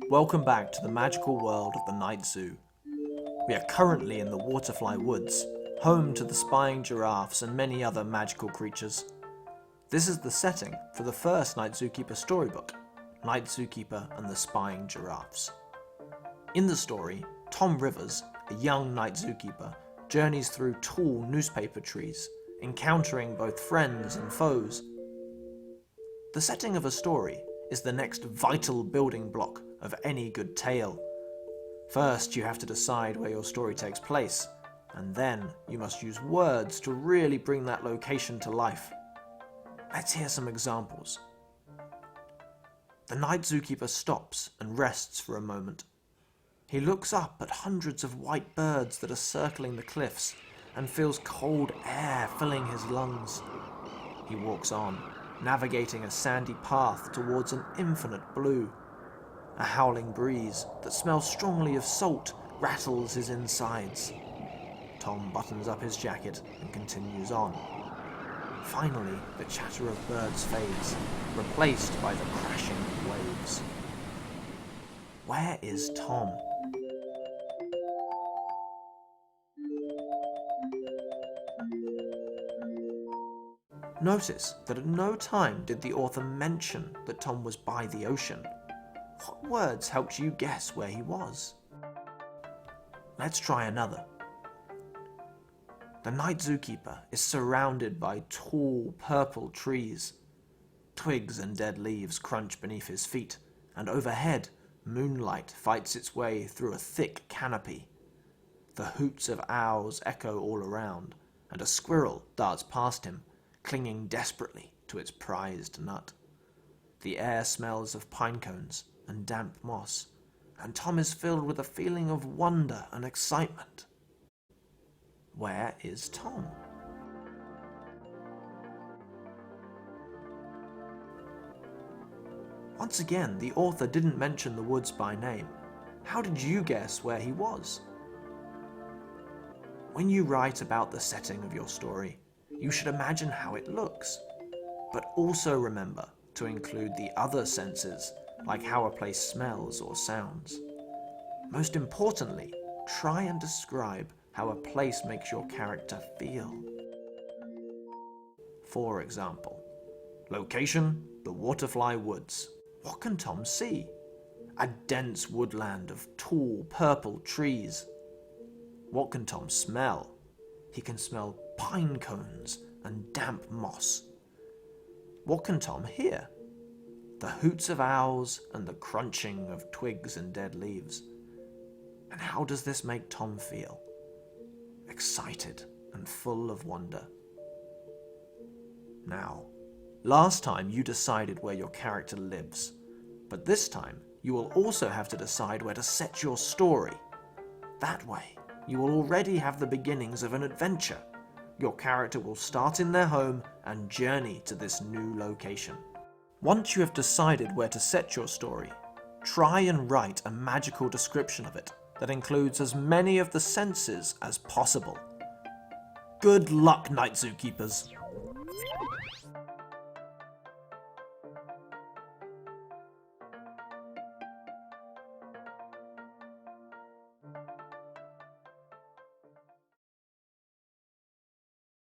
Welcome back to the magical world of the Night Zoo. We are currently in the Waterfly Woods, home to the spying giraffes and many other magical creatures. This is the setting for the first Night Zookeeper storybook, Night Zookeeper and the Spying Giraffes. In the story, Tom Rivers, a young Night Zookeeper, journeys through tall newspaper trees, encountering both friends and foes. The setting of a story is the next vital building block of any good tale. First, you have to decide where your story takes place, and then you must use words to really bring that location to life. Let's hear some examples. The Night Zookeeper stops and rests for a moment. He looks up at hundreds of white birds that are circling the cliffs and feels cold air filling his lungs. He walks on, navigating a sandy path towards an infinite blue. A howling breeze that smells strongly of salt rattles his insides. Tom buttons up his jacket and continues on. Finally, the chatter of birds fades, replaced by the crashing of waves. Where is Tom? Notice that at no time did the author mention that Tom was by the ocean. What words helped you guess where he was? Let's try another. The Night Zookeeper is surrounded by tall purple trees. Twigs and dead leaves crunch beneath his feet, and overhead, moonlight fights its way through a thick canopy. The hoots of owls echo all around, and a squirrel darts past him, clinging desperately to its prized nut. The air smells of pine cones and damp moss, and Tom is filled with a feeling of wonder and excitement. Where is Tom? Once again, the author didn't mention the woods by name. How did you guess where he was? When you write about the setting of your story, you should imagine how it looks, but also remember to include the other senses, like how a place smells or sounds. Most importantly, try and describe how a place makes your character feel. For example, location, the Waterfly Woods. What can Tom see? A dense woodland of tall purple trees. What can Tom smell? He can smell pine cones and damp moss. What can Tom hear? The hoots of owls and the crunching of twigs and dead leaves. And how does this make Tom feel? Excited and full of wonder. Now, last time you decided where your character lives, but this time you will also have to decide where to set your story. That way, you will already have the beginnings of an adventure. Your character will start in their home and journey to this new location. Once you have decided where to set your story, try and write a magical description of it that includes as many of the senses as possible. Good luck, Night Zookeepers!